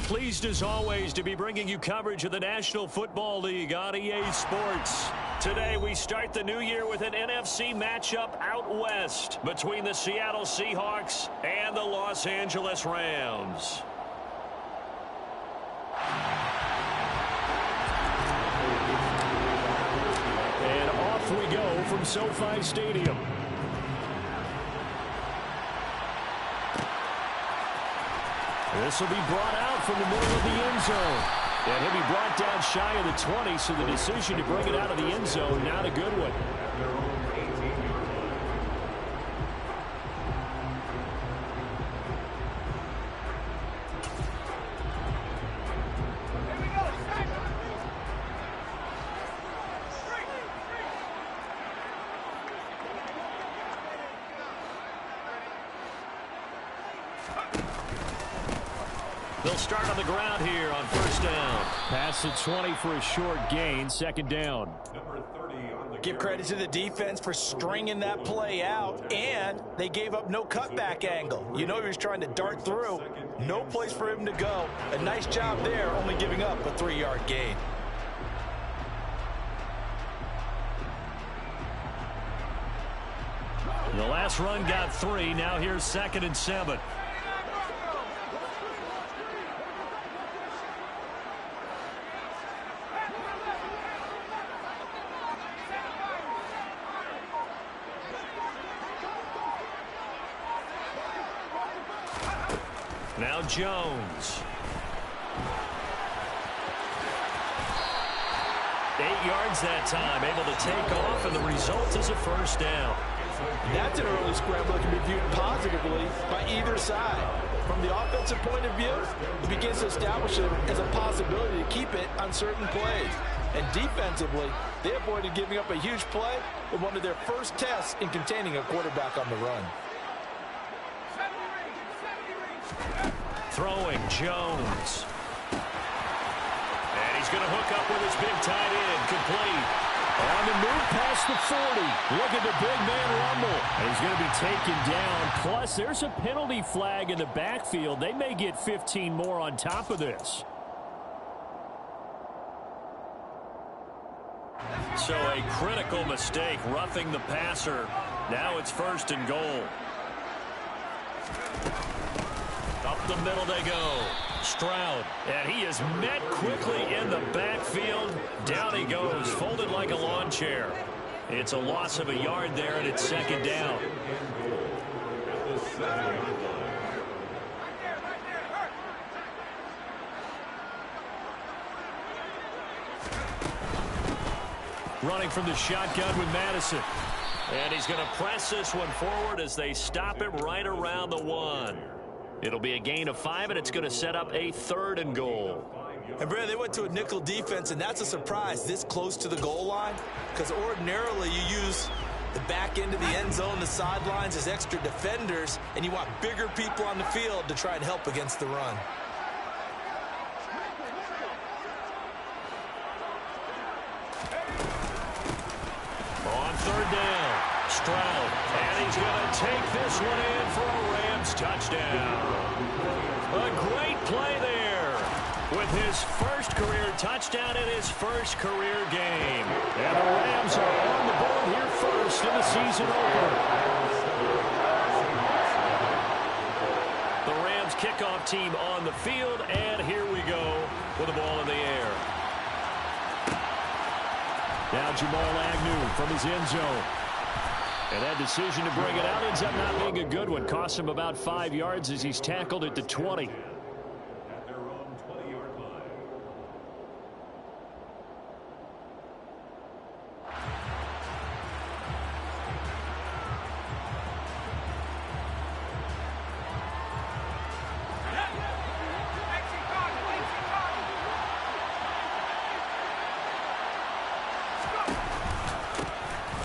Pleased as always to be bringing you coverage of the National Football League on EA Sports. Today we start the new year with an NFC matchup out west between the Seattle Seahawks and the Los Angeles Rams. And off we go from SoFi Stadium. This will be brought out from the middle of the end zone. And he'll be brought down shy of the 20, so the decision to bring it out of the end zone, not a good one. They'll start on the ground here on first down. Pass at 20 for a short gain, second down. Give credit to the defense for stringing that play out, and they gave up no cutback angle. You know he was trying to dart through. No place for him to go. A nice job there, only giving up a 3-yard gain. The last run got 3. Now here's 2nd and 7. Now Jones. 8 yards that time, able to take off, and the result is a first down. That's an early scramble that can be viewed positively by either side. From the offensive point of view, it begins to establish it as a possibility to keep it on certain plays. And defensively, they avoided giving up a huge play in one of their first tests in containing a quarterback on the run. Throwing Jones. And he's going to hook up with his big tight end. Complete. On the move past the 40. Look at the big man rumble. And he's going to be taken down. Plus, there's a penalty flag in the backfield. They may get 15 more on top of this. So a critical mistake, roughing the passer. Now it's 1st and goal. Up the middle they go. Stroud. And he is met quickly in the backfield. Down he goes, folded like a lawn chair. It's a loss of a yard there, and it's 2nd down. Running from the shotgun with Madison. And he's going to press this one forward as they stop him right around the 1. It'll be a gain of 5, and it's going to set up a 3rd and goal. And, Brad, they went to a nickel defense, and that's a surprise this close to the goal line, because ordinarily you use the back end of the end zone, the sidelines as extra defenders, and you want bigger people on the field to try and help against the run. On 3rd down, Stroud, and he's going to take this one in for a Rams touchdown. A great play there with his first career touchdown in his first career game. And the Rams are on the board here first in the season opener. The Rams kickoff team on the field, and here we go with the ball in the air. Now Jamal Agnew from his end zone. And that decision to bring it out ends up not being a good one. Costs him about 5 yards as he's tackled at the 20. At their own 20-yard line.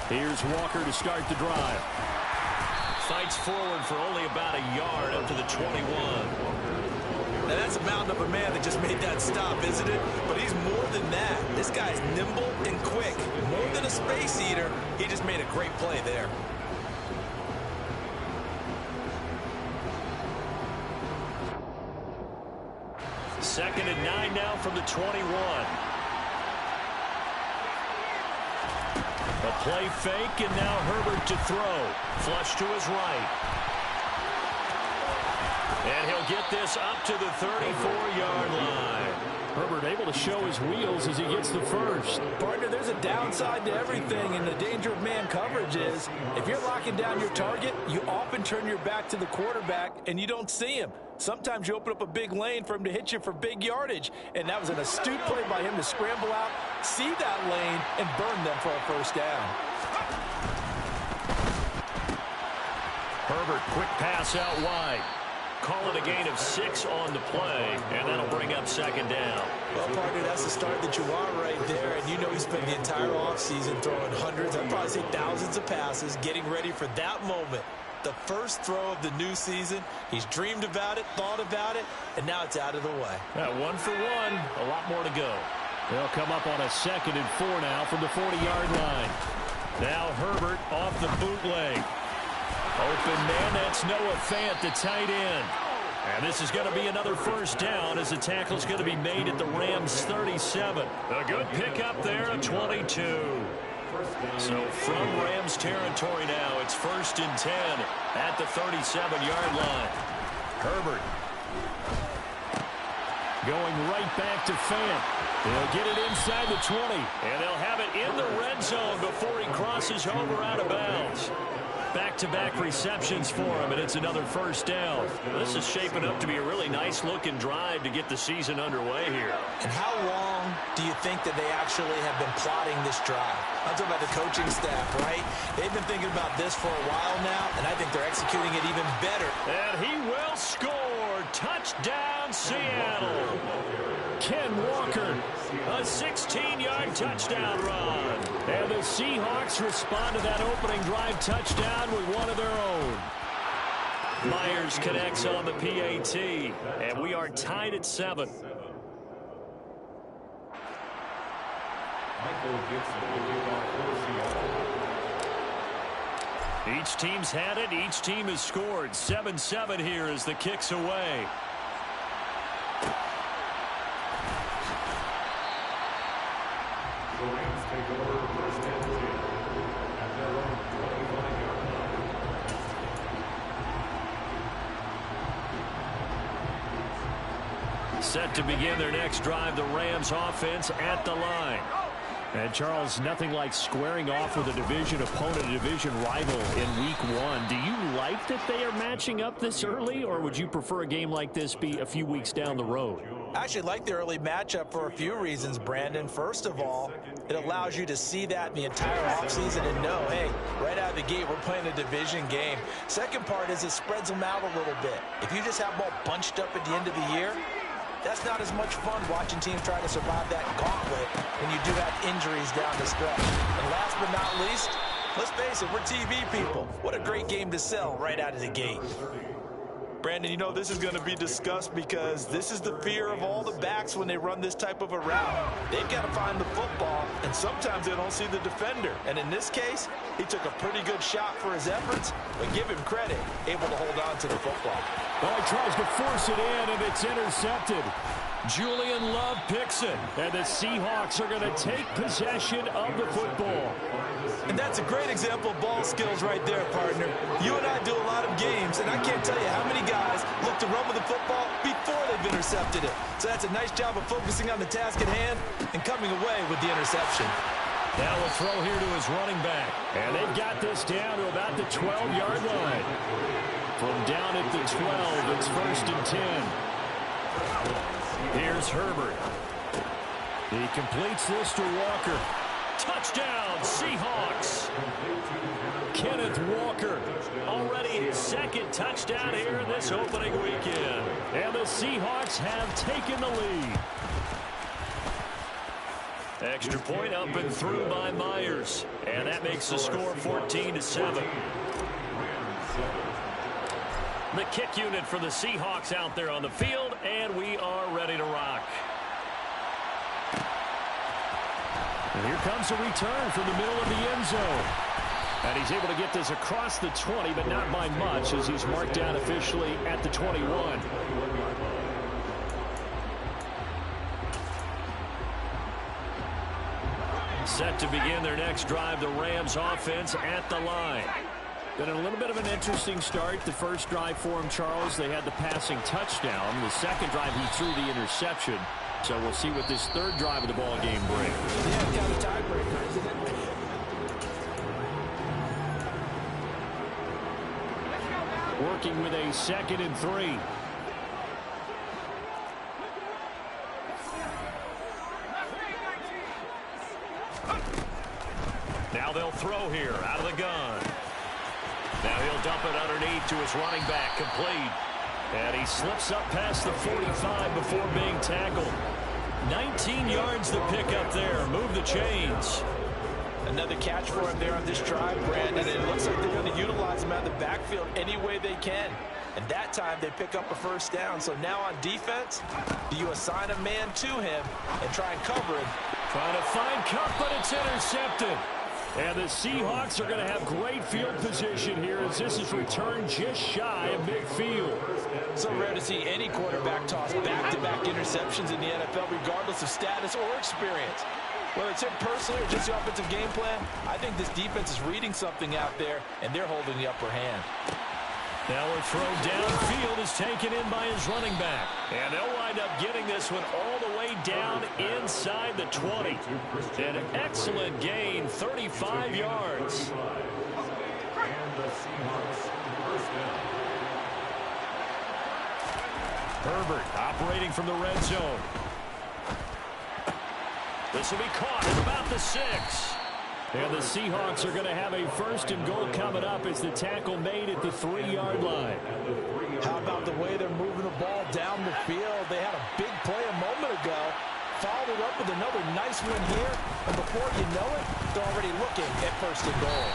Here's Walker to start the drive. Fights forward for only about a yard up to the 21. Now that's a mountain of a man that just made that stop, isn't it? But he's more than that. This guy's nimble and quick. More than a space eater, he just made a great play there. now from the 21. A play fake, and now Herbert to throw. Flush to his right. And he'll get this up to the 34-yard line. Herbert able to show his wheels as he gets the first. Partner, there's a downside to everything, and the danger of man coverage is if you're locking down your target, you often turn your back to the quarterback, and you don't see him. Sometimes you open up a big lane for him to hit you for big yardage, and that was an astute play by him to scramble out, see that lane, and burn them for a first down. Herbert, quick pass out wide. Call it a gain of 6 on the play, and that'll bring up second down. Well, partner, that's the start that you want right there, and you know he spent the entire offseason throwing hundreds, I'd probably say thousands of passes, getting ready for that moment. The first throw of the new season. He's dreamed about it, thought about it, and now it's out of the way. 1 for 1, a lot more to go. They'll come up on a 2nd and 4 now from the 40-yard line. Now Herbert off the bootleg. Open man, that's Noah Fant, the tight end. And this is going to be another first down as the tackle's going to be made at the Rams 37. A good pickup there at 22. So from Rams territory now, it's 1st and 10 at the 37-yard line. Herbert going right back to Fant. They'll get it inside the 20. And they'll have it in the red zone before he crosses over out of bounds. Back-to-back receptions for him, and it's another first down. This is shaping up to be a really nice-looking drive to get the season underway here. And how long do you think that they actually have been plotting this drive? I'm talking about the coaching staff, right? They've been thinking about this for a while now, and I think they're executing it even better. And he will score. Touchdown, Seattle. Ken Walker, a 16-yard touchdown run. And the Seahawks respond to that opening drive touchdown with one of their own. Myers connects on the PAT, and we are tied at 7. Each team's had it. Each team has scored. 7-7 here as the kick's away. The Rams take over 1st and 10 at their own 25-yard line. Set to begin their next drive, the Rams offense at the line. And, Charles, nothing like squaring off with a division opponent, a division rival in Week 1. Do you like that they are matching up this early, or would you prefer a game like this be a few weeks down the road? I actually like the early matchup for a few reasons, Brandon. First of all, it allows you to see that in the entire offseason and know, hey, right out of the gate, we're playing a division game. Second part is it spreads them out a little bit. If you just have them all bunched up at the end of the year, that's not as much fun watching teams try to survive that gauntlet when you do have injuries down the stretch. And last but not least, let's face it, we're TV people. What a great game to sell right out of the gate. Brandon, you know this is going to be discussed because this is the fear of all the backs when they run this type of a route. They've got to find the football, and sometimes they don't see the defender. And in this case, he took a pretty good shot for his efforts, but give him credit, able to hold on to the football. Well, he tries to force it in, and it's intercepted. Julian Love picks it. And the Seahawks are going to take possession of the football. And that's a great example of ball skills right there, partner. You and I do a lot of games, and I can't tell you how many guys look to run with the football before they've intercepted it. So that's a nice job of focusing on the task at hand and coming away with the interception. Now we'll throw here to his running back. And they've got this down to about the 12-yard line. From down at the 12, it's 1st and 10. Here's Herbert. He completes this to Walker. Touchdown, Seahawks. Kenneth Walker. Already his 2nd touchdown here in this opening weekend. And the Seahawks have taken the lead. Extra point up and through by Myers. And that makes the score 14-7. The kick unit for the Seahawks out there on the field, and we are ready to rock. And here comes a return from the middle of the end zone. And he's able to get this across the 20, but not by much, as he's marked down officially at the 21. Set to begin their next drive, the Rams offense at the line. Been a little bit of an interesting start. The first drive for him, Charles, they had the passing touchdown. The second drive, he threw the interception. So we'll see what this third drive of the ball game brings. Yeah, kind of tiebreaker, isn't it? Working with a 2nd and 3. Now they'll throw here out of the gun. Now he'll dump it underneath to his running back, complete. And he slips up past the 45 before being tackled. 19 yards to pick up there. Move the chains. Another catch for him there on this drive, Brandon. It looks like they're going to utilize him out of the backfield any way they can. And that time they pick up a first down. So now on defense, do you assign a man to him and try and cover him? Trying to find Kupp, but it's intercepted. And the Seahawks are going to have great field position here as this is returned just shy of midfield. So rare to see any quarterback toss back-to-back interceptions in the NFL, regardless of status or experience. Whether it's him personally or just the offensive game plan, I think this defense is reading something out there, and they're holding the upper hand. Now a throw downfield is taken in by his running back. And they'll wind up getting this one all the way down inside the 20. An excellent gain, 35 yards. And the Seahawks first down. Herbert operating from the red zone. This will be caught at about the 6. And the Seahawks are going to have a 1st and goal coming up as the tackle made at the 3-yard line. How about the way they're moving the ball down the field? They had a big play a moment ago, followed up with another nice one here, and before you know it, they're already looking at 1st and goal.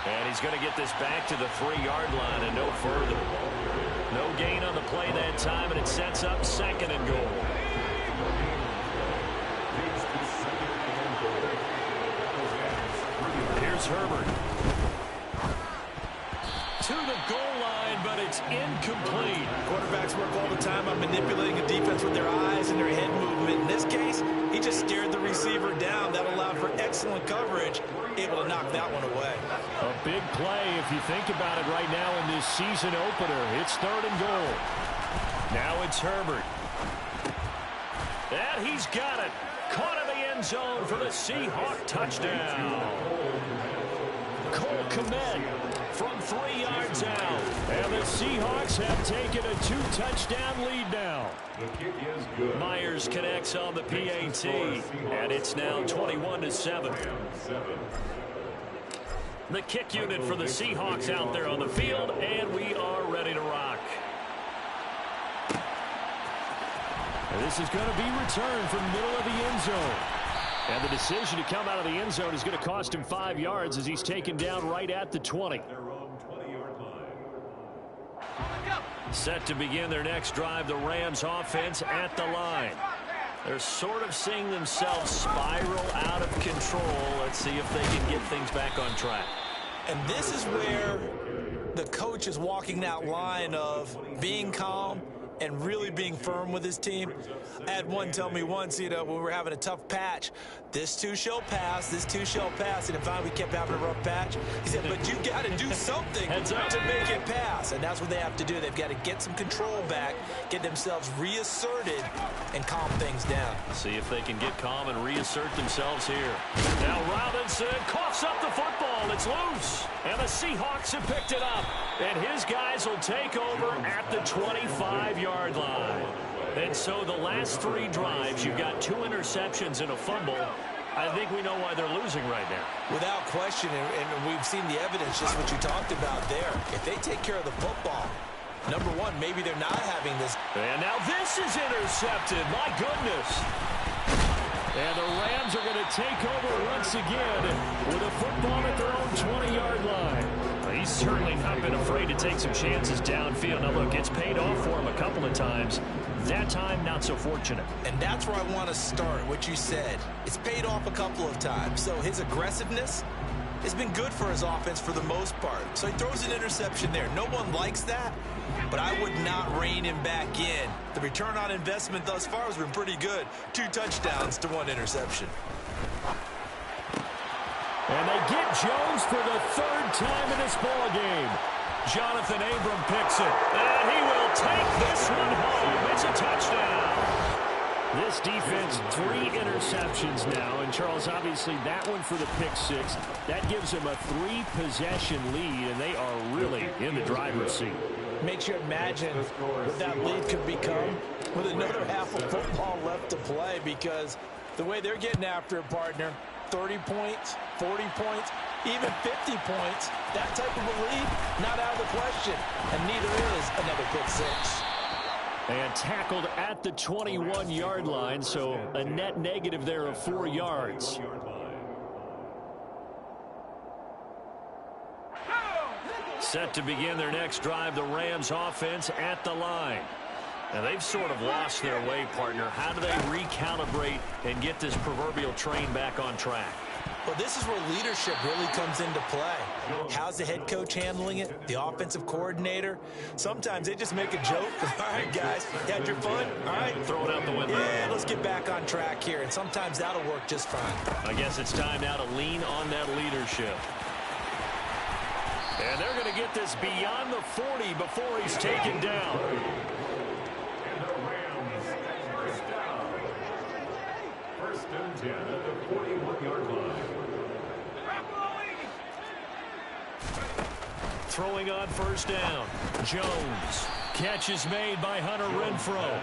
And he's going to get this back to the 3-yard line and no further. No gain on the play that time, and it sets up 2nd and goal. Here's Herbert. To the goal line, but it's incomplete. Quarterbacks work all the time on manipulating a defense with their eyes and their head movement. In this case, he just stared the receiver down. That allowed for excellent coverage, able to knock that one away. A big play if you think about it right now in this season opener. It's 3rd and goal. Now it's Herbert. And he's got it. Caught in the end zone for the Seahawk touchdown. Cole Kmet from 3 yards out. And the Seahawks have taken a 2-touchdown lead now. The kick is good. Myers connects on the PAT. And it's now 21-7. The kick unit for the Seahawks out there on the field. And we are ready to rock. And this is going to be returned from the middle of the end zone. And the decision to come out of the end zone is going to cost him 5 yards as he's taken down right at the 20. Set to begin their next drive, the Rams offense at the line. They're sort of seeing themselves spiral out of control. Let's see if they can get things back on track. And this is where the coach is walking that line of being calm and really being firm with his team. I had one tell me once, when we were having a tough patch, this too shall pass, this too shall pass. And finally we kept having a rough patch. He said, but you got to do something to make it pass. And that's what they have to do. They've got to get some control back, get themselves reasserted, and calm things down. See if they can get calm and reassert themselves here. Now Robinson coughs up the football. It's loose. And the Seahawks have picked it up. And his guys will take over at the 25-yard line. And so the last 3 drives, you've got 2 interceptions and a fumble. I think we know why they're losing right now. Without question, and we've seen the evidence, just what you talked about there. If they take care of the football, number one, maybe they're not having this. And now this is intercepted. My goodness. And the Rams are going to take over once again with a football at their own 20-yard line. He's certainly not been afraid to take some chances downfield. Now, look, it's paid off for him a couple of times. That time, not so fortunate. And that's where I want to start, what you said. It's paid off a couple of times. So his aggressiveness has been good for his offense for the most part. So he throws an interception there. No one likes that, but I would not rein him back in. The return on investment thus far has been pretty good. 2 touchdowns to 1 interception. And they get Jones for the third time in this ball game. Jonathan Abram picks it, and he will take this one home. It's a touchdown. This defense, 3 interceptions now. And, Charles, obviously that one for the pick 6. That gives them a 3-possession lead, and they are really in the driver's seat. Makes you imagine what that lead could become with another half of football left to play, because the way they're getting after it, partner, 30 points, 40 points, even 50 points, that type of a lead, not out of the question. And neither is another pick 6. And tackled at the 21-yard line, so a net negative there of 4 yards. Set to begin their next drive, the Rams offense at the line. Now, they've sort of lost their way, partner. How do they recalibrate and get this proverbial train back on track? Well, this is where leadership really comes into play. How's the head coach handling it? The offensive coordinator? Sometimes they just make a joke. All right, guys, you had your fun? All right. Throw it out the window. Yeah, let's get back on track here. And sometimes that'll work just fine. I guess it's time now to lean on that leadership. And they're going to get this beyond the 40 before he's taken down. And the Rams first down. First and 10 at the 41-yard line. Throwing on first down. Jones. Catch is made by Hunter Renfrow.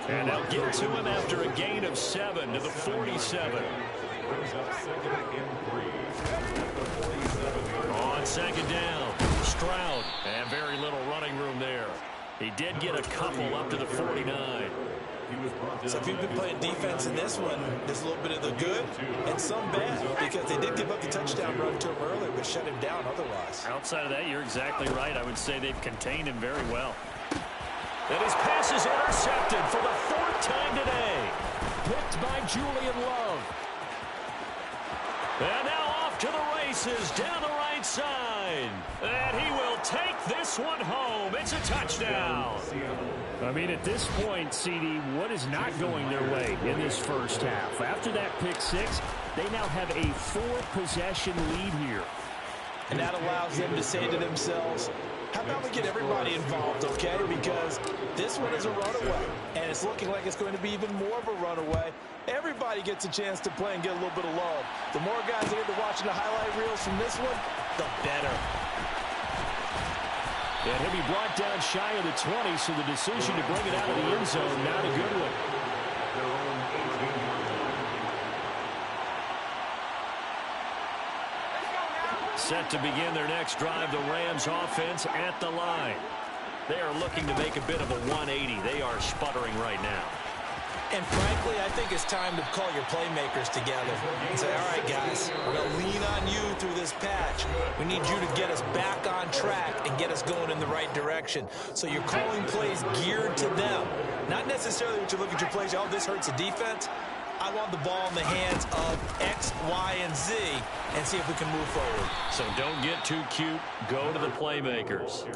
And they'll get to him after a gain of 7 to the 47. Brings up 2nd and 3. On second down, Stroud. And very little running room there. He did get a couple up to the 49. So if you've been playing defense in this one, there's a little bit of the good and some bad, because they did give up the touchdown run to him earlier, but shut him down otherwise. Outside of that, you're exactly right. I would say they've contained him very well. And his pass is intercepted for the 4th time today. Picked by Julian Love. And now off to the races down the right side. And he will take this one home. It's a touchdown. I mean, at this point, CD, what is not going their way in this first half? After that pick 6, they now have a 4-possession lead here. And that allows them to say to themselves, how about we get everybody involved, okay? Because this one is a runaway, and it's looking like it's going to be even more of a runaway. Everybody gets a chance to play and get a little bit of love. The more guys that get to watching the highlight reels from this one, the better. And he'll be brought down shy of the 20, so the decision to bring it out of the end zone, not a good one. Set to begin their next drive, the Rams offense at the line. They are looking to make a bit of a 180. They are sputtering right now. And frankly, I think it's time to call your playmakers together and say, all right, guys, we're going to lean on you through this patch. We need you to get us back on track and get us going in the right direction. So you're calling plays geared to them. Not necessarily what you look at your plays, oh, this hurts the defense. I want the ball in the hands of X, Y, and Z and see if we can move forward. So don't get too cute. Go to the playmakers.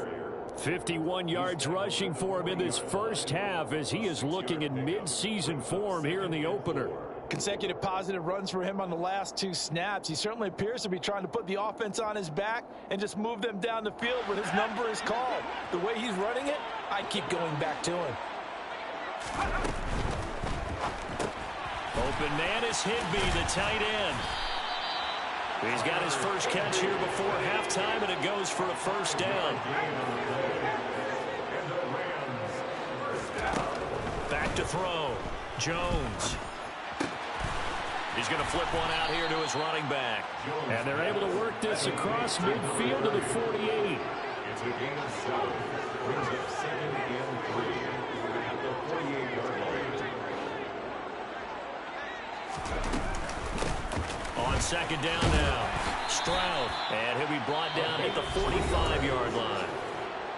51 yards rushing for him in this first half as he is looking in mid-season form here in the opener. Consecutive positive runs for him on the last 2 snaps. He certainly appears to be trying to put the offense on his back and just move them down the field when his number is called. The way he's running it, I keep going back to him. Open man is Higbee, the tight end. He's got his first catch here before halftime, and it goes for a first down. Back to throw. Jones. He's going to flip one out here to his running back. And they're able to work this across midfield to the 48. It's a gain of 7. Brings up 2nd and 3 at the 48-yard line. On second down now, Stroud, and he'll be brought down at the 45-yard line.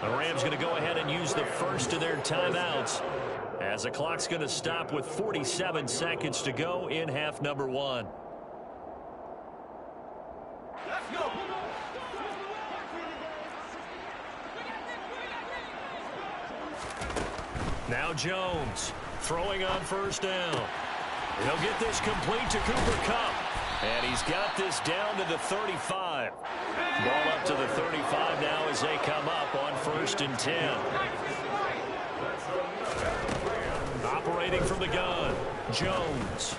The Rams going to go ahead and use the first of their timeouts as the clock's going to stop with 47 seconds to go in half number 1. Let's go. Now Jones throwing on first down. He'll get this complete to Cooper Kupp. And he's got this down to the 35. Ball up to the 35 now as they come up on 1st and 10. Operating from the gun, Jones.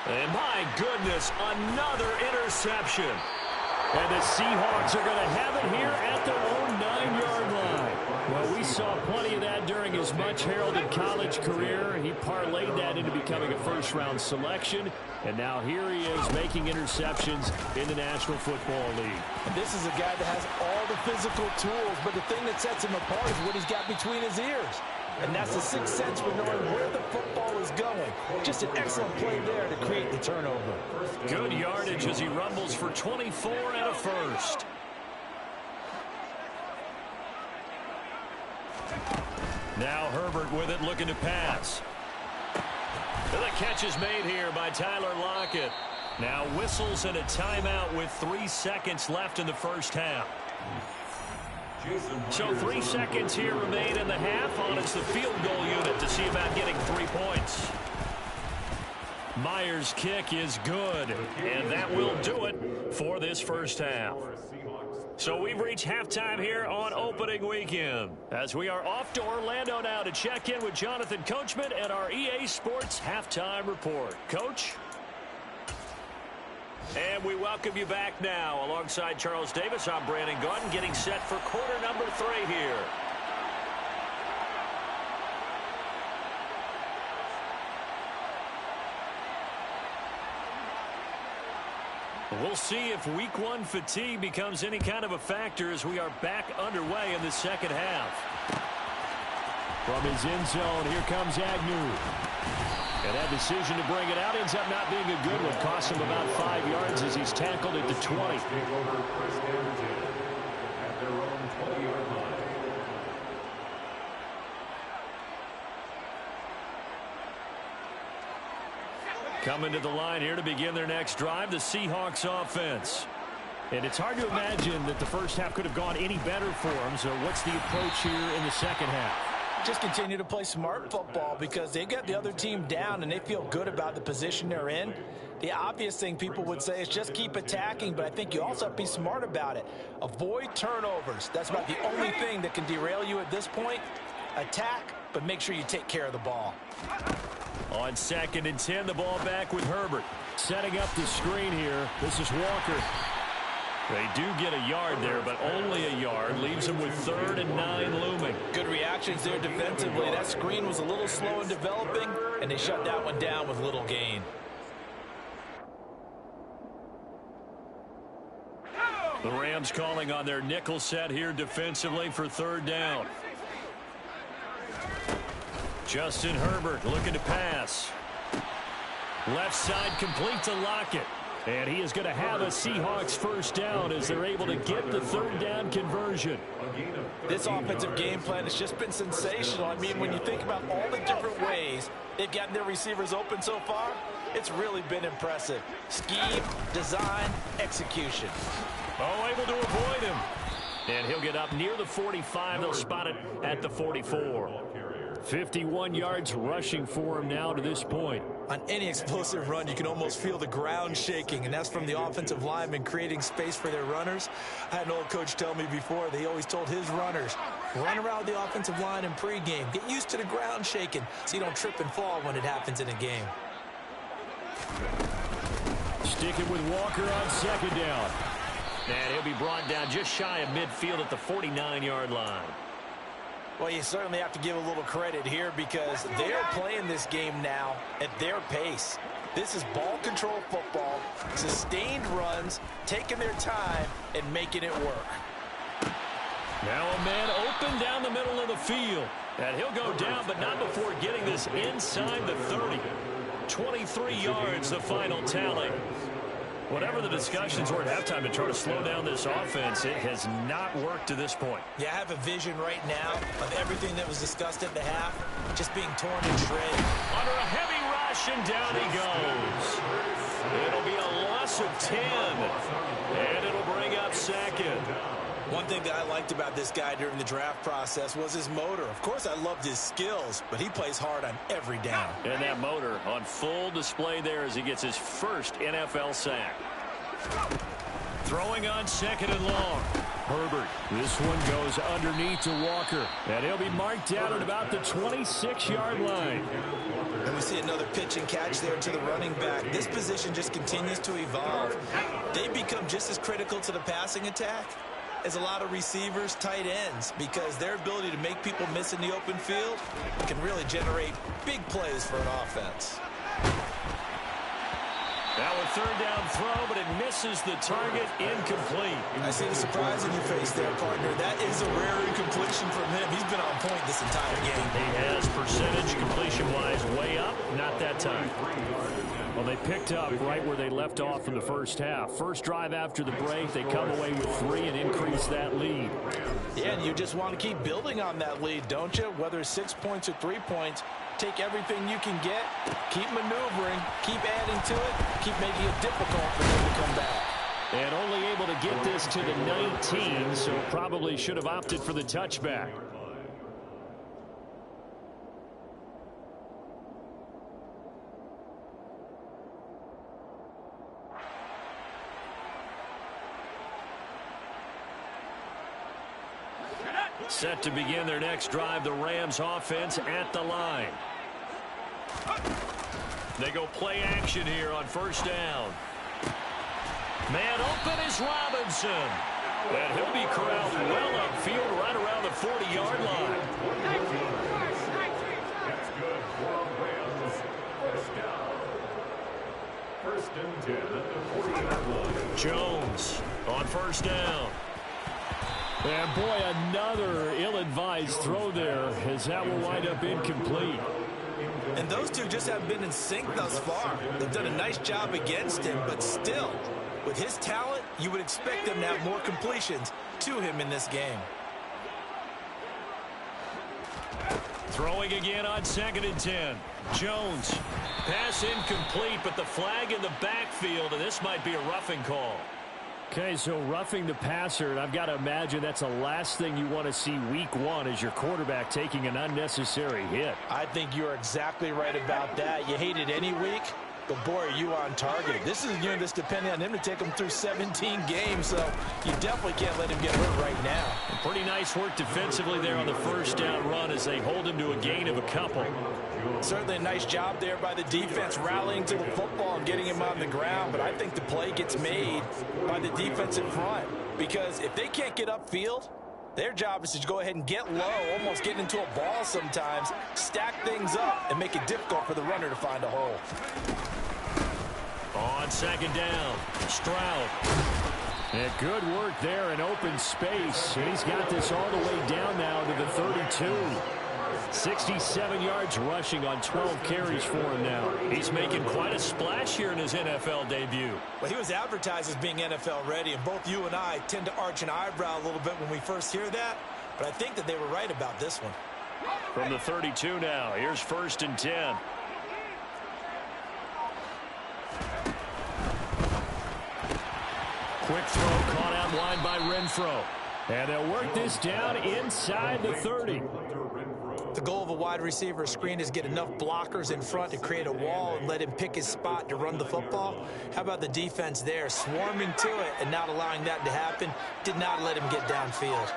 And my goodness, another interception. And the Seahawks are going to have it here at their own 9-yard line. Well, we saw plenty of that during his much-heralded college career. He parlayed that into becoming a first-round selection. And now here he is making interceptions in the National Football League. And this is a guy that has all the physical tools, but the thing that sets him apart is what he's got between his ears. And that's the sixth sense for knowing where the football is going. Just an excellent play there to create the turnover. Good yardage as he rumbles for 24 and a first. Now Herbert with it, looking to pass. And the catch is made here by Tyler Lockett. Now whistles and a timeout with 3 seconds left in the first half. So 3 seconds here remain in the half on it's the field goal unit to see about getting 3 points. Myers' kick is good, and that will do it for this first half. So we've reached halftime here on opening weekend as we are off to Orlando now to check in with Jonathan Coachman and our EA Sports halftime report. Coach? And we welcome you back now. Alongside Charles Davis, I'm Brandon Gaudin, getting set for quarter number 3 here. We'll see if week 1 fatigue becomes any kind of a factor as we are back underway in the second half. From his end zone, here comes Agnew. And that decision to bring it out ends up not being a good one. Costs him about 5 yards as he's tackled at the 20. Coming to the line here to begin their next drive, the Seahawks offense. And it's hard to imagine that the first half could have gone any better for them. So what's the approach here in the second half? Just continue to play smart football because they've got the other team down and they feel good about the position they're in. The obvious thing people would say is just keep attacking, but I think you also have to be smart about it. Avoid turnovers. That's about the only thing that can derail you at this point. Attack, but make sure you take care of the ball. On 2nd and 10, the ball back with Herbert. Setting up the screen here. This is Walker. They do get a yard there, but only a yard. Leaves them with 3rd and 9 looming. Good reactions there defensively. That screen was a little slow in developing, and they shut that one down with little gain. The Rams calling on their nickel set here defensively for 3rd down. Justin Herbert looking to pass. Left side complete to Lockett. And he is going to have a Seahawks first down as they're able to get the 3rd down conversion. This offensive game plan has just been sensational. I mean, when you think about all the different ways they've gotten their receivers open so far, it's really been impressive. Scheme, design, execution. Oh, able to avoid him. And he'll get up near the 45. They'll spot it at the 44. 51 yards rushing for him now to this point. On any explosive run, you can almost feel the ground shaking, and that's from the offensive linemen creating space for their runners. I had an old coach tell me before, they always told his runners, run around the offensive line in pregame. Get used to the ground shaking so you don't trip and fall when it happens in a game. Stick it with Walker on 2nd down. And he'll be brought down just shy of midfield at the 49-yard line. Well, you certainly have to give a little credit here because they're playing this game now at their pace. This is ball control football, sustained runs, taking their time, and making it work. Now a man open down the middle of the field. And he'll go down, but not before getting this inside the 30. 23 yards, the final tally. Whatever the discussions were at halftime to try to slow down this offense, it has not worked to this point. Yeah, I have a vision right now of everything that was discussed at the half just being torn and shredded. Under a heavy rush, and down he goes. It'll be a loss of 10, and it'll bring up 2nd. One thing that I liked about this guy during the draft process was his motor. Of course, I loved his skills, but he plays hard on every down. And that motor on full display there as he gets his first NFL sack. Throwing on 2nd and long. Herbert. This one goes underneath to Walker. And he'll be marked down at about the 26-yard line. And we see another pitch and catch there to the running back. This position just continues to evolve. They become just as critical to the passing attack as a lot of receivers, tight ends, because their ability to make people miss in the open field can really generate big plays for an offense. Now a 3rd down throw, but it misses the target, incomplete. I see the surprise in your face there, partner. That is a rare incompletion from him. He's been on point this entire game. He has percentage completion-wise way up, not that time. Well, they picked up right where they left off in the first half. First drive after the break, they come away with 3 and increase that lead. Yeah, and you just want to keep building on that lead, don't you? Whether it's 6 points or 3 points, take everything you can get, keep maneuvering, keep adding to it, keep making it difficult for them to come back. And only able to get this to the 19, so probably should have opted for the touchback. Set to begin their next drive, the Rams offense at the line. They go play action here on 1st down. Man open is Robinson. And he'll be corralled well upfield right around the 40-yard line. That's good for Rams. First down. 1st and 10 at the 40-yard line. Jones on 1st down. And boy, another ill-advised throw there, as that will wind up incomplete. And those two just haven't been in sync thus far. They've done a nice job against him, but still, with his talent, you would expect them to have more completions to him in this game. Throwing again on 2nd and 10. Jones. Pass incomplete, but the flag in the backfield, and this might be a roughing call. Okay, so roughing the passer, and I've got to imagine that's the last thing you want to see week 1 as your quarterback taking an unnecessary hit. I think you're exactly right about that. You hate it any week, but boy, are you on target. This is a unit that's depending on him to take him through 17 games, so you definitely can't let him get hurt right now. Pretty nice work defensively there on the 1st down run as they hold him to a gain of a couple. Certainly a nice job there by the defense rallying to the football and getting him on the ground, but I think the play gets made by the defensive front, because if they can't get upfield, their job is to go ahead and get low, almost get into a ball sometimes, stack things up, and make it difficult for the runner to find a hole. On 2nd down, Stroud. And good work there in open space. And he's got this all the way down now to the 32. 67 yards rushing on 12 carries for him now. He's making quite a splash here in his NFL debut. Well, he was advertised as being NFL ready, and both you and I tend to arch an eyebrow a little bit when we first hear that, but I think that they were right about this one. From the 32 now, here's 1st and 10. Quick throw caught out wide by Renfro. And they'll work this down inside the 30. The goal of a wide receiver screen is get enough blockers in front to create a wall and let him pick his spot to run the football. How about the defense there, swarming to it and not allowing that to happen? Did not let him get downfield.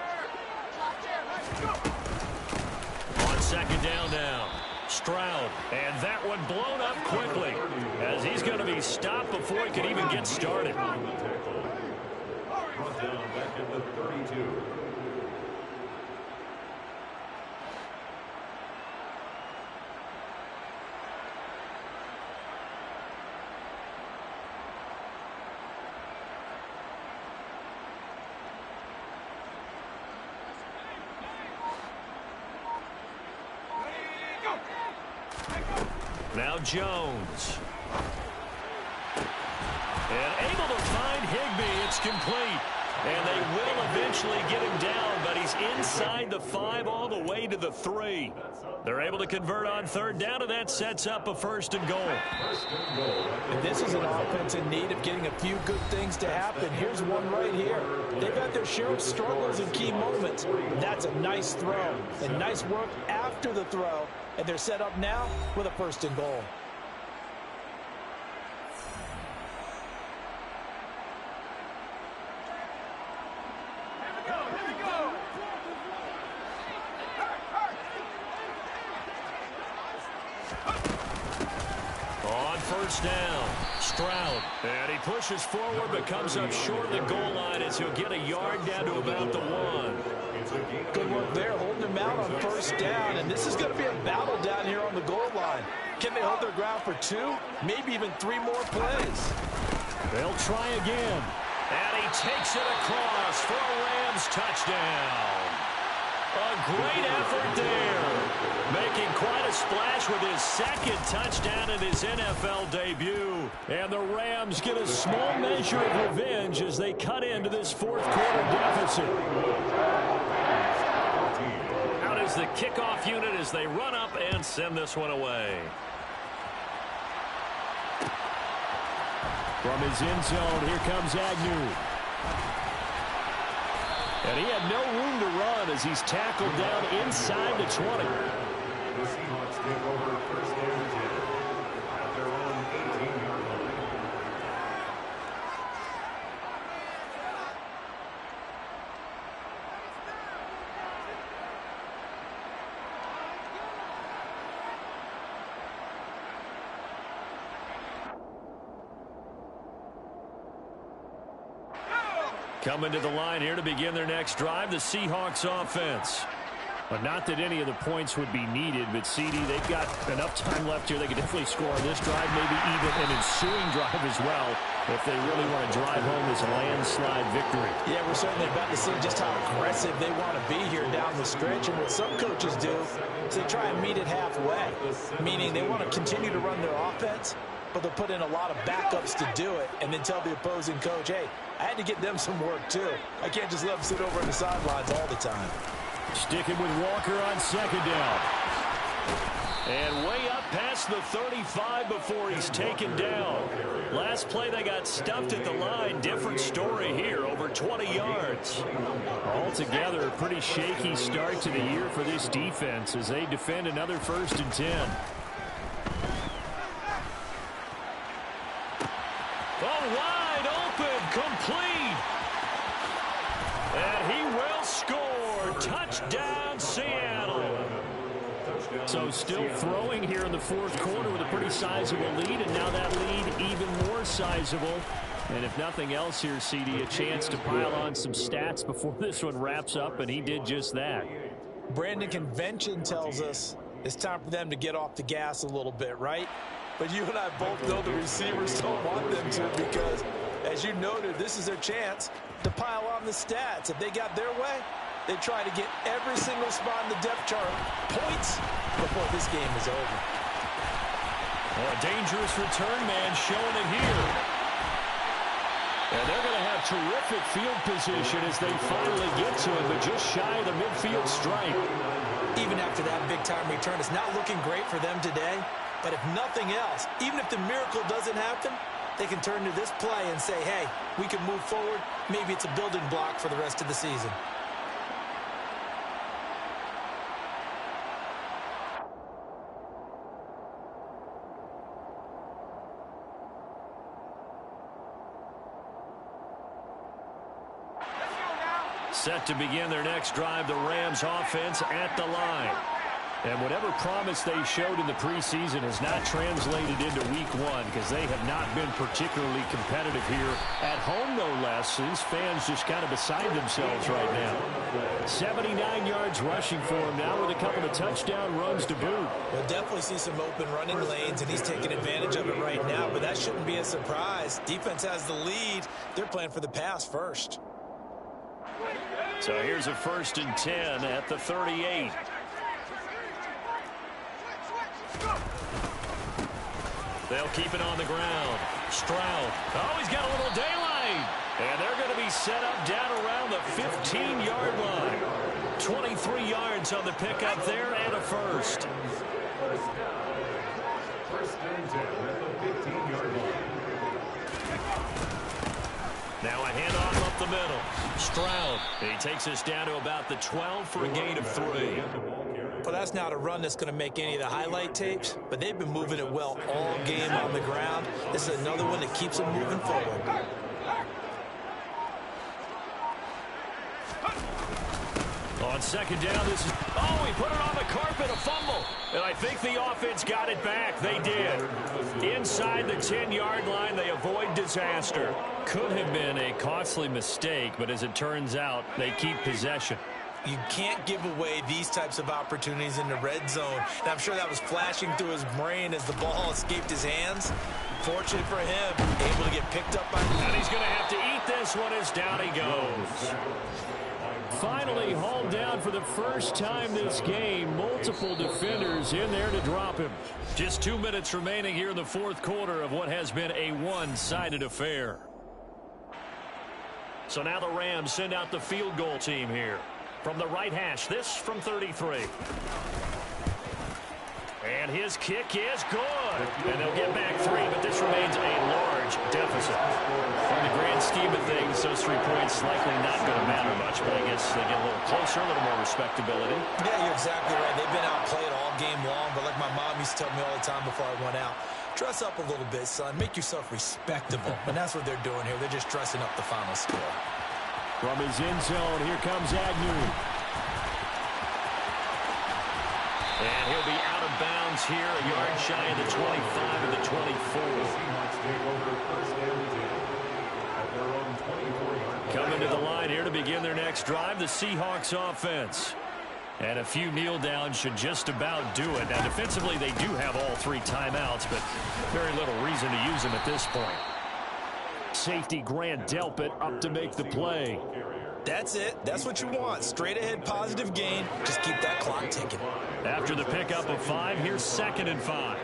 On 2nd down now, Stroud. And that one blown up quickly as he's going to be stopped before he can even get started. Down back at the 32. Now Jones. And able to find Higbee. It's complete. And they will eventually get him down, but he's inside the 5 all the way to the 3. They're able to convert on 3rd down, and that sets up a 1st and goal. And this is an offense in need of getting a few good things to happen. Here's one right here. They've had their share of struggles in key moments. That's a nice throw and nice work after the throw. And they're set up now with a 1st and goal. On 1st down, Stroud. And he pushes forward but comes up short of the goal line as he'll get a yard down to about the 1. Good work there, holding him out on 1st down. And this is going to be a battle down here on the goal line. Can they hold their ground for 2, maybe even 3 more plays? They'll try again. And he takes it across for a Rams touchdown. A great effort there. Making quite a splash with his 2nd touchdown in his NFL debut. And the Rams get a small measure of revenge as they cut into this 4th quarter deficit. Out is the kickoff unit as they run up and send this one away. From his end zone, here comes Agnew. And he had no room to run as he's tackled down inside the 20. The Seahawks take over 1st and 10 at their own 18-yard line. Coming to the line here to begin their next drive, the Seahawks offense. But not that any of the points would be needed, but CD, they've got enough time left here. They could definitely score on this drive, maybe even an ensuing drive as well, if they really want to drive home this landslide victory. Yeah, we're certainly about to see just how aggressive they want to be here down the stretch. And what some coaches do is they try and meet it halfway, meaning they want to continue to run their offense, but they'll put in a lot of backups to do it and then tell the opposing coach, hey, I had to get them some work too. I can't just let them sit over on the sidelines all the time. Sticking with Walker on 2nd down. And way up past the 35 before he's taken down. Last play they got stuffed at the line. Different story here, over 20 yards. Altogether, a pretty shaky start to the year for this defense as they defend another 1st and 10. Oh, wide open, complete. And he will score. Touchdown, Seattle. So still throwing here in the 4th quarter with a pretty sizable lead, and now that lead even more sizable. And if nothing else here, CD, a chance to pile on some stats before this one wraps up, and he did just that. Brandon, convention tells us it's time for them to get off the gas a little bit, right? But you and I both know the receivers don't want them to because, as you noted, this is their chance to pile on the stats. If they got their way, they try to get every single spot in the depth chart points before this game is over. Well, a dangerous return man showing it here. And they're going to have terrific field position as they finally get to it, but just shy of the midfield stripe. Even after that big-time return, it's not looking great for them today. But if nothing else, even if the miracle doesn't happen, they can turn to this play and say, hey, we can move forward. Maybe it's a building block for the rest of the season. Set to begin their next drive, the Rams offense at the line. And whatever promise they showed in the preseason has not translated into week 1 because they have not been particularly competitive here. At home, no less. These fans just kind of beside themselves right now. 79 yards rushing for him now with a couple of touchdown runs to boot. We'll definitely see some open running lanes, and he's taking advantage of it right now, but that shouldn't be a surprise. Defense has the lead. They're playing for the pass first. So here's a 1st and 10 at the 38. They'll keep it on the ground. Stroud. Oh, he's got a little daylight line. And they're going to be set up down around the 15-yard line. 23 yards on the pickup there and a first. First down. First and 10 at the 15-yard line. Now a handoff up the middle. Stroud. He takes us down to about the 12 for a gain of 3. Well, that's not a run that's going to make any of the highlight tapes, but they've been moving it well all game on the ground. This is another one that keeps them moving forward. On second down, this is... Oh, he put it on the carpet, a fumble. And I think the offense got it back. They did. Inside the 10-yard line, they avoid disaster. Could have been a costly mistake, but as it turns out, they keep possession. You can't give away these types of opportunities in the red zone. And I'm sure that was flashing through his brain as the ball escaped his hands. Fortunate for him, able to get picked up by... And he's going to have to eat this one as down he goes. Finally hauled down for the first time this game. Multiple defenders in there to drop him. Just 2 minutes remaining here in the fourth quarter of what has been a one-sided affair. So now the Rams send out the field goal team here. From the right hash, this from 33. And his kick is good. And they'll get back 3, but this remains a large deficit. In the grand scheme of things, those 3 points likely not going to matter much, but I guess they get a little closer, a little more respectability. Yeah, you're exactly right. They've been outplayed all game long, but like my mom used to tell me all the time before I went out, dress up a little bit, son. Make yourself respectable. And that's what they're doing here. They're just dressing up the final score. From his end zone, here comes Agnew. And he'll be out of bounds here, a yard shy of the 25 and the 24. Coming to the line here to begin their next drive, the Seahawks offense. And a few kneel downs should just about do it. Now, defensively, they do have all 3 timeouts, but very little reason to use them at this point. Safety Grant Delpit up to make the play. That's it. That's what you want. Straight ahead positive gain. Just keep that clock ticking. After the pickup of 5, here's 2nd and 5.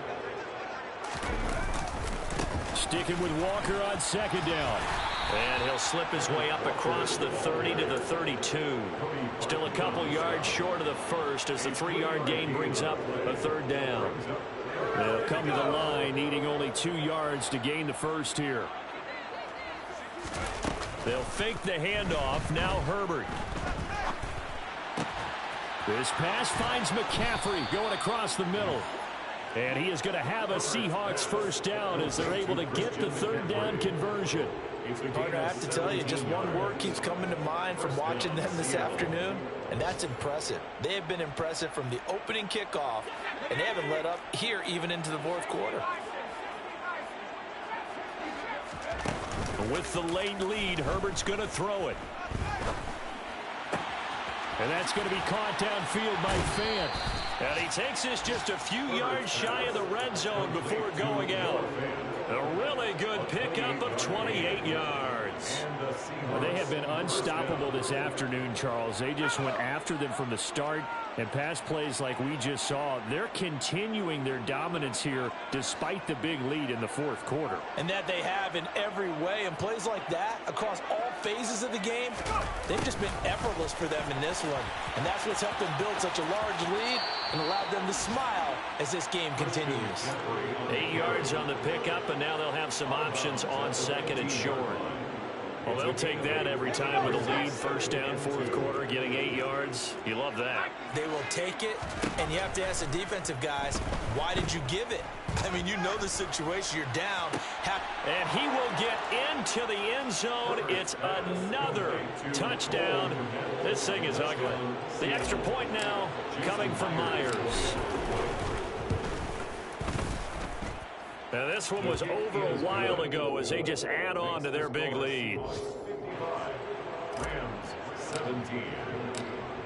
Sticking with Walker on second down. And he'll slip his way up across the 30 to the 32. Still a couple yards short of the first as the 3-yard gain brings up a 3rd down. They'll come to the line needing only 2 yards to gain the first here. They'll fake the handoff. Now Herbert. This pass finds McCaffrey going across the middle. And he is going to have a Seahawks first down as they're able to get the 3rd down conversion. Partner, I have to tell you, just one word keeps coming to mind from watching them this afternoon, and that's impressive. They have been impressive from the opening kickoff, and they haven't let up here even into the fourth quarter. With the late lead, Herbert's going to throw it. And that's going to be caught downfield by Fant. And he takes this just a few yards shy of the red zone before going out. A really good pickup of 28 yards. Well, they have been unstoppable this afternoon, Charles. They just went after them from the start. And pass plays like we just saw, they're continuing their dominance here despite the big lead in the fourth quarter. And that they have in every way. And plays like that across all phases of the game, they've just been effortless for them in this one. And that's what's helped them build such a large lead and allowed them to smile as this game continues. 8 yards on the pickup, and now they'll have some options on 2nd and short. Well, they'll take that every time with a lead. First down, fourth quarter, getting 8 yards. You love that. They will take it, and you have to ask the defensive guys, why did you give it? I mean, you know the situation. You're down. And he will get into the end zone. It's another touchdown. This thing is ugly. The extra point now coming from Myers. Now, this one was over a while ago as they just add on to their big lead.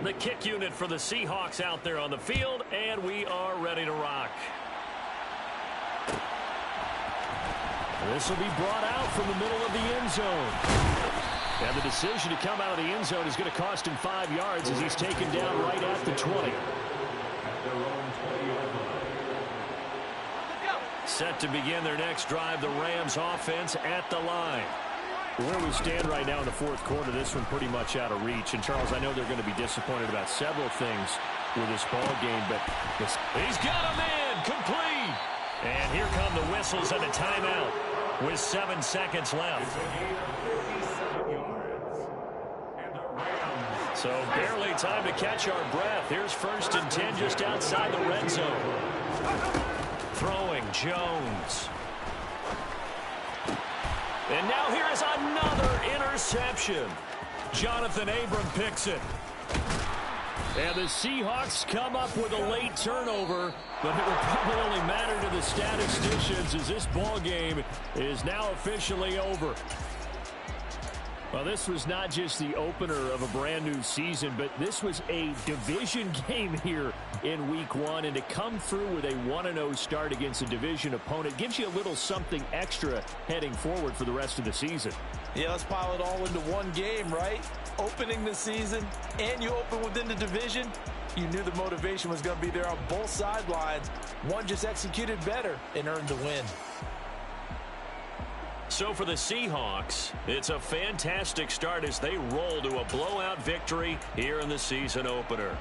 The kick unit for the Seahawks out there on the field, and we are ready to rock. This will be brought out from the middle of the end zone. And the decision to come out of the end zone is going to cost him 5 yards as he's taken down right at the 20. Set to begin their next drive, the Rams offense at the line. Where we stand right now in the fourth quarter, this one pretty much out of reach. And, Charles, I know they're going to be disappointed about several things with this ball game, but he's got him in, complete. And here come the whistles and a timeout with 7 seconds left. So barely time to catch our breath. Here's 1st and 10 just outside the red zone. Throwing Jones. And now here is another interception. Jonathan Abram picks it. And the Seahawks come up with a late turnover, but it will probably only matter to the statisticians as this ball game is now officially over. Well, this was not just the opener of a brand new season, but this was a division game here in Week 1. And to come through with a 1-0 start against a division opponent gives you a little something extra heading forward for the rest of the season. Yeah, let's pile it all into one game, right? Opening the season, and you open within the division. You knew the motivation was going to be there on both sidelines. One just executed better and earned the win. So for the Seahawks, it's a fantastic start as they roll to a blowout victory here in the season opener.